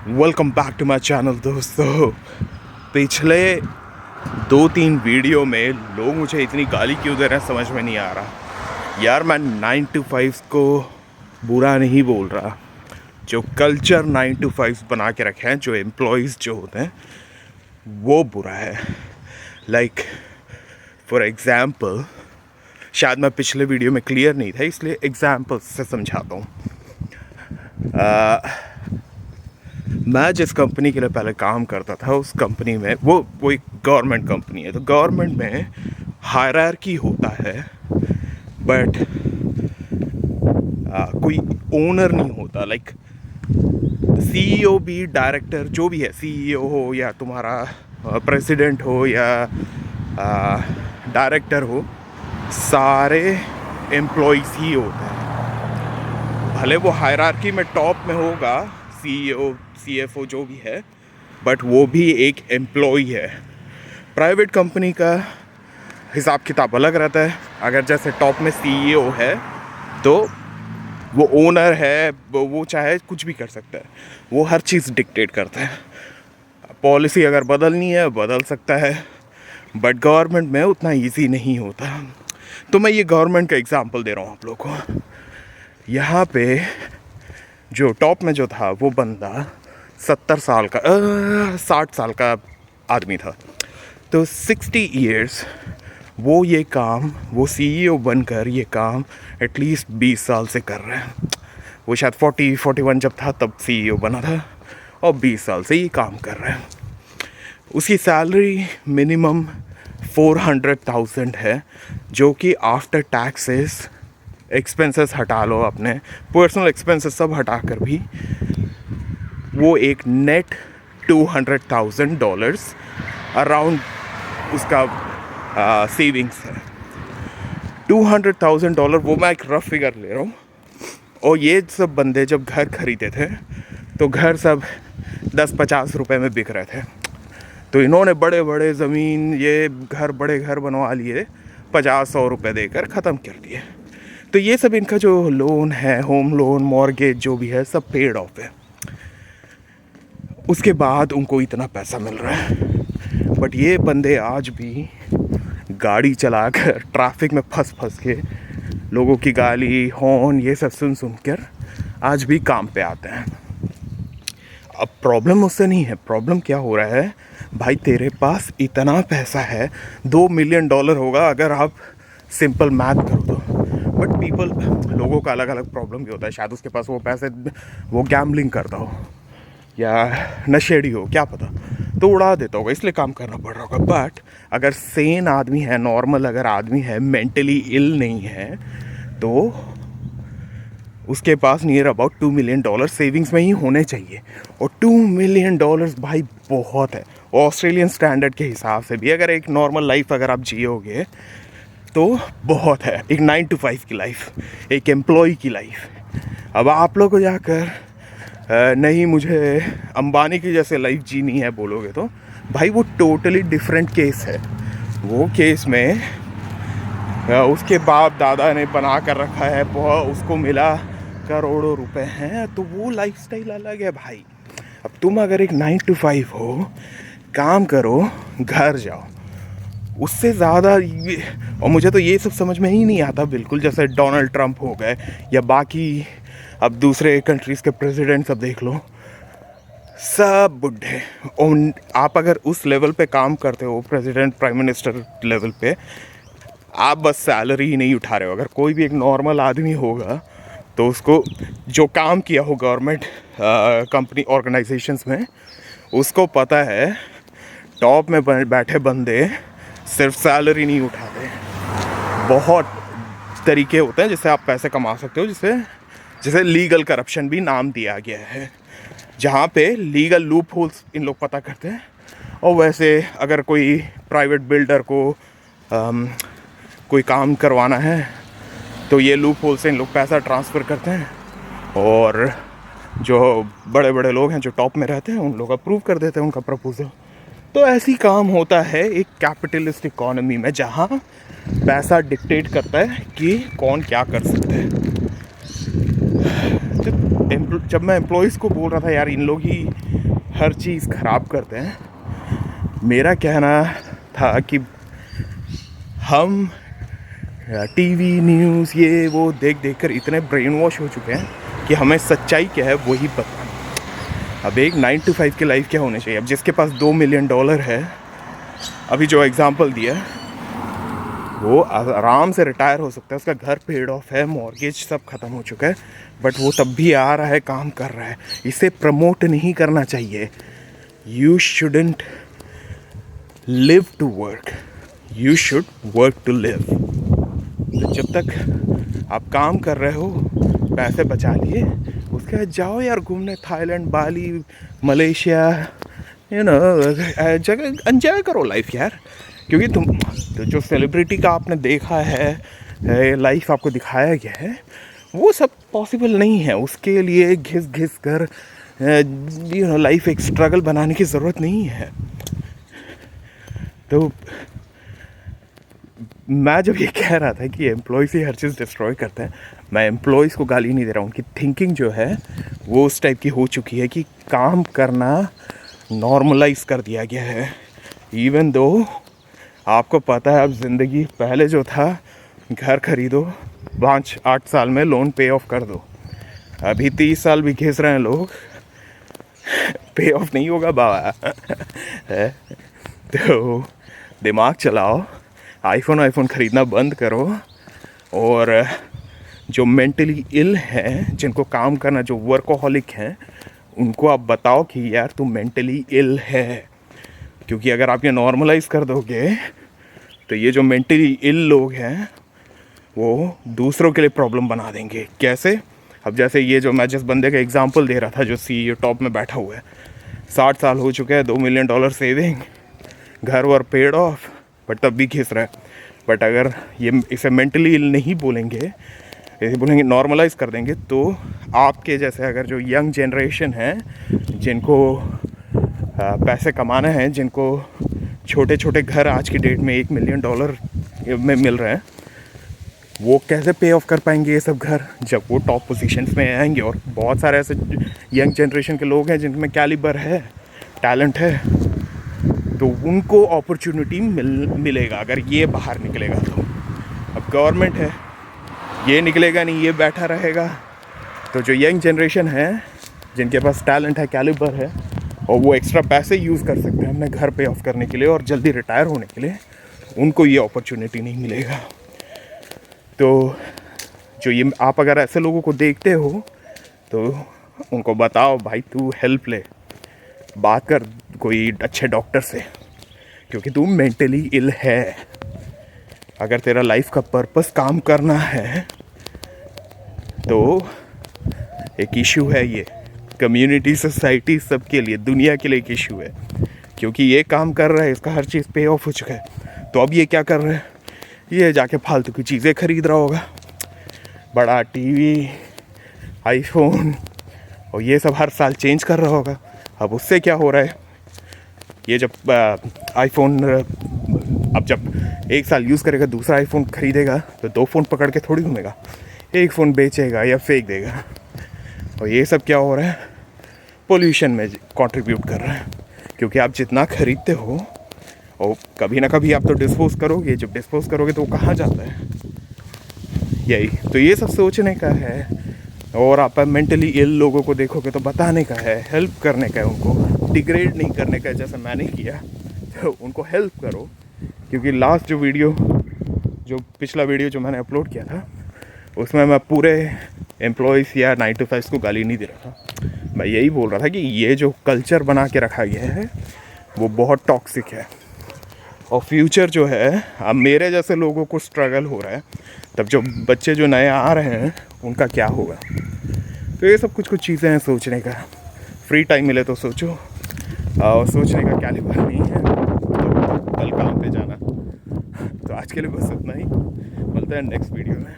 Welcome back to my channel दोस्तों। पिछले 2-3 video में लोग मुझे इतनी गाली क्यों दे रहे हैं समझ में नहीं आ रहा। यार मैं 9 to 5 को बुरा नहीं बोल रहा। जो कल्चर 9 to 5 बना के रखे हैं, जो एम्प्लॉयज़ जो होते हैं वो बुरा है। लाइक फॉर एग्ज़ाम्पल, शायद मैं पिछले वीडियो में क्लियर नहीं था इसलिए एग्ज़ाम्पल से समझाता हूँ। मैं जिस कंपनी के लिए पहले काम करता था उस कंपनी में वो एक गवर्नमेंट कंपनी है। तो गवर्नमेंट में हायरार्की होता है बट कोई ओनर नहीं होता। लाइक सीईओ भी, डायरेक्टर जो भी है, सीईओ हो या तुम्हारा प्रेसिडेंट हो या डायरेक्टर हो, सारे एम्प्लॉयज़ ही होते हैं। भले वो हायरार्की में टॉप में होगा, सीईओ सीएफओ जो भी है, बट वो भी एक एम्प्लॉई है। प्राइवेट कंपनी का हिसाब किताब अलग रहता है। अगर जैसे टॉप में सीईओ है तो वो ओनर है, वो चाहे कुछ भी कर सकता है, वो हर चीज़ डिक्टेट करता है। पॉलिसी अगर बदलनी है बदल सकता है, बट गवर्नमेंट में उतना इजी नहीं होता। तो मैं ये गवर्नमेंट का एग्जांपल दे रहा हूँ आप लोग को। यहाँ पे जो टॉप में जो था वो बंदा 60 साल का आदमी था। तो 60 ईयर्स वो सीईओ बनकर ये काम एटलीस्ट 20 साल से कर रहे हैं। वो शायद 41 जब था तब सीईओ बना था और 20 साल से ये काम कर रहे हैं। उसकी सैलरी मिनिमम 400,000 है, जो कि आफ्टर टैक्सेस, एक्सपेंसेस हटा लो, अपने पर्सनल एक्सपेंसेस सब हटा कर भी वो एक नेट $200,000 अराउंड उसका सेविंग्स है। $200,000 वो मैं एक रफ फिगर ले रहा हूँ। और ये सब बंदे जब घर खरीदे थे तो घर सब 10-50 रुपए में बिक रहे थे। तो इन्होंने बड़े बड़े ज़मीन, ये बड़े घर बनवा लिए, 50-100 रुपये देकर ख़त्म कर दिए। तो ये सब इनका जो लोन है, होम लोन, मॉर्गेज जो भी है, सब पेड ऑफ है। उसके बाद उनको इतना पैसा मिल रहा है। बट ये बंदे आज भी गाड़ी चलाकर ट्रैफिक में फंस के लोगों की गाली, हॉर्न, ये सब सुन कर आज भी काम पे आते हैं। अब प्रॉब्लम उससे नहीं है। प्रॉब्लम क्या हो रहा है, भाई तेरे पास इतना पैसा है, $2 मिलियन होगा अगर आप सिंपल मैथ करो तो। बट लोगों का अलग अलग प्रॉब्लम भी होता है। शायद उसके पास वो पैसे, वो गैम्बलिंग करता हो या नशेड़ी हो, क्या पता, तो उड़ा देता होगा, इसलिए काम करना पड़ रहा होगा। बट अगर सेन आदमी है, नॉर्मल अगर आदमी है, मेंटली इल नहीं है, तो उसके पास नियर अबाउट $2 मिलियन सेविंग्स में ही होने चाहिए। और $2 मिलियन भाई बहुत है। ऑस्ट्रेलियन स्टैंडर्ड के हिसाब से भी अगर एक नॉर्मल लाइफ अगर आप जियोगे तो बहुत है। एक 9 to 5 की लाइफ, एक एम्प्लॉय की लाइफ। अब आप लोग को जाकर नहीं मुझे अंबानी की जैसे लाइफ जीनी है बोलोगे तो भाई वो टोटली डिफरेंट केस है। वो केस में उसके बाप दादा ने बना कर रखा है, उसको मिला करोड़ों रुपए हैं, तो वो लाइफस्टाइल अलग है भाई। अब तुम अगर एक 9 to 5 हो, काम करो, घर जाओ, उससे ज़्यादा। और मुझे तो ये सब समझ में ही नहीं आता बिल्कुल। जैसे डोनाल्ड ट्रंप हो गए या बाकी अब दूसरे कंट्रीज़ के प्रेसिडेंट सब देख लो, सब बुढ़े। और आप अगर उस लेवल पे काम करते हो, प्रेसिडेंट प्राइम मिनिस्टर लेवल पे, आप बस सैलरी ही नहीं उठा रहे हो। अगर कोई भी एक नॉर्मल आदमी होगा तो उसको जो काम किया हो गवर्नमेंट कंपनी ऑर्गेनाइजेशंस में, उसको पता है टॉप में बैठे बंदे सिर्फ सैलरी नहीं उठाते। बहुत तरीके होते हैं जिससे आप पैसे कमा सकते हो, जिसे लीगल करप्शन भी नाम दिया गया है, जहाँ पे लीगल लूप होल्स इन लोग पता करते हैं। और वैसे अगर कोई प्राइवेट बिल्डर को कोई काम करवाना है तो ये लूप होल से इन लोग पैसा ट्रांसफ़र करते हैं, और जो बड़े बड़े लोग हैं जो टॉप में रहते हैं उन लोग अप्रूव कर देते हैं उनका प्रपोजल। तो ऐसी काम होता है एक कैपिटलिस्ट इकोनॉमी में, जहाँ पैसा डिक्टेट करता है कि कौन क्या कर सकता है। तो जब मैं एम्प्लॉयज़ को बोल रहा था यार इन लोग ही हर चीज़ ख़राब करते हैं, मेरा कहना था कि हम टीवी न्यूज़ ये वो देख देख कर इतने ब्रेन वॉश हो चुके हैं कि हमें सच्चाई क्या है वही पता नहीं। अब एक 9 to 5 की लाइफ क्या होनी चाहिए। अब जिसके पास $2 मिलियन है, अभी जो एग्ज़ाम्पल दिया, वो आराम से रिटायर हो सकता है, उसका घर पेड ऑफ है, मॉर्गेज सब ख़त्म हो चुका है, बट वो तब भी आ रहा है, काम कर रहा है। इसे प्रमोट नहीं करना चाहिए। You shouldn't live to work, you should work to live. तो जब तक आप काम कर रहे हो, पैसे बचा लिए, उसके बाद जाओ यार घूमने, थाईलैंड, बाली, मलेशिया, जगह एंजॉय करो लाइफ यार। क्योंकि तुम तो जो सेलिब्रिटी का आपने देखा है लाइफ आपको दिखाया गया है, वो सब पॉसिबल नहीं है। उसके लिए घिस घिस कर लाइफ एक स्ट्रगल बनाने की ज़रूरत नहीं है। तो मैं जब ये कह रहा था कि एम्प्लॉयज़ ही हर चीज़ डिस्ट्रॉय करते हैं, मैं एम्प्लॉयज़ को गाली नहीं दे रहा हूँ। उनकी थिंकिंग जो है वो उस टाइप की हो चुकी है कि काम करना नॉर्मलाइज कर दिया गया है। इवन दो आपको पता है, अब ज़िंदगी पहले जो था, घर खरीदो, 5-8 साल में लोन पे ऑफ कर दो। अभी 30 साल भी घिस रहे हैं लोग, पे ऑफ नहीं होगा बाबा। तो दिमाग चलाओ, आईफोन ख़रीदना बंद करो। और जो मेंटली इल हैं, जिनको काम करना, जो वर्कोहॉलिक हैं, उनको आप बताओ कि यार तुम मेंटली इल है। क्योंकि अगर आप ये नॉर्मलाइज कर दोगे तो ये जो मेंटली इल लोग हैं वो दूसरों के लिए प्रॉब्लम बना देंगे। कैसे? अब जैसे ये जो मैं जिस बंदे का एग्जांपल दे रहा था, जो CEO टॉप में बैठा हुआ है, 60 साल हो चुके हैं, $2 मिलियन सेविंग, घर वर पेड ऑफ, बट तब भी घिस रहा है। बट अगर ये इसे मेंटली इल नहीं बोलेंगे, ऐसे बोलेंगे, नॉर्मलाइज कर देंगे, तो आपके जैसे अगर जो यंग जनरेशन है, जिनको पैसे कमाना है, जिनको छोटे छोटे घर आज की डेट में $1 मिलियन में मिल रहे हैं, वो कैसे पे ऑफ कर पाएंगे ये सब घर, जब वो टॉप पोजीशंस में आएंगे। और बहुत सारे ऐसे यंग जनरेशन के लोग हैं जिनमें कैलिबर है, टैलेंट है, तो उनको अपॉर्चुनिटी मिलेगा अगर ये बाहर निकलेगा तो। अब गवर्नमेंट है, ये निकलेगा नहीं, ये बैठा रहेगा, तो जो यंग जनरेशन है, जिनके पास टैलेंट है, कैलिबर है, और वो एक्स्ट्रा पैसे यूज़ कर सकते हैं अपने घर पे ऑफ करने के लिए और जल्दी रिटायर होने के लिए, उनको ये अपॉर्चुनिटी नहीं मिलेगा। तो जो ये आप अगर ऐसे लोगों को देखते हो तो उनको बताओ, भाई तू हेल्प ले, बात कर कोई अच्छे डॉक्टर से, क्योंकि तू मेंटली इल है। अगर तेरा लाइफ का पर्पस काम करना है तो एक इशू है ये, कम्युनिटी, सोसाइटी, सबके लिए, दुनिया के लिए एक इशू है। क्योंकि ये काम कर रहा है, इसका हर चीज़ पे ऑफ हो चुका है, तो अब ये क्या कर रहा है, ये जाके फालतू की चीज़ें खरीद रहा होगा, बड़ा टीवी, आईफोन, और ये सब हर साल चेंज कर रहा होगा। अब उससे क्या हो रहा है, ये जब आईफोन अब जब 1 साल यूज़ करेगा, दूसरा आईफोन खरीदेगा, तो 2 फ़ोन पकड़ के थोड़ी घूमेगा, एक फ़ोन बेचेगा या फेंक देगा। और ये सब क्या हो रहा है, पोल्यूशन में कंट्रीब्यूट कर रहा है। क्योंकि आप जितना खरीदते हो, और कभी ना कभी आप तो डिस्पोज करोगे, जब डिस्पोज करोगे तो वो कहाँ जाता है, यही तो ये सब सोचने का है। और आप मेंटली इल लोगों को देखोगे तो बताने का है, हेल्प करने का है, उनको डिग्रेड नहीं करने का है, जैसा मैंने किया। तो उनको हेल्प करो। क्योंकि लास्ट जो पिछला वीडियो जो मैंने अपलोड किया था, उसमें मैं पूरे एम्प्लॉयज़ या 9 to 5 को गाली नहीं दे रहा था। मैं यही बोल रहा था कि ये जो कल्चर बना के रखा गया है वो बहुत टॉक्सिक है, और फ्यूचर जो है, अब मेरे जैसे लोगों को स्ट्रगल हो रहा है, तब जो बच्चे जो नए आ रहे हैं उनका क्या होगा। तो ये सब कुछ चीज़ें हैं सोचने का। फ्री टाइम मिले तो सोचो, और सोचने का कैलिबर नहीं है तो कल काम पे जाना। तो आज के लिए बस इतना ही, मिलते हैं नेक्स्ट वीडियो में।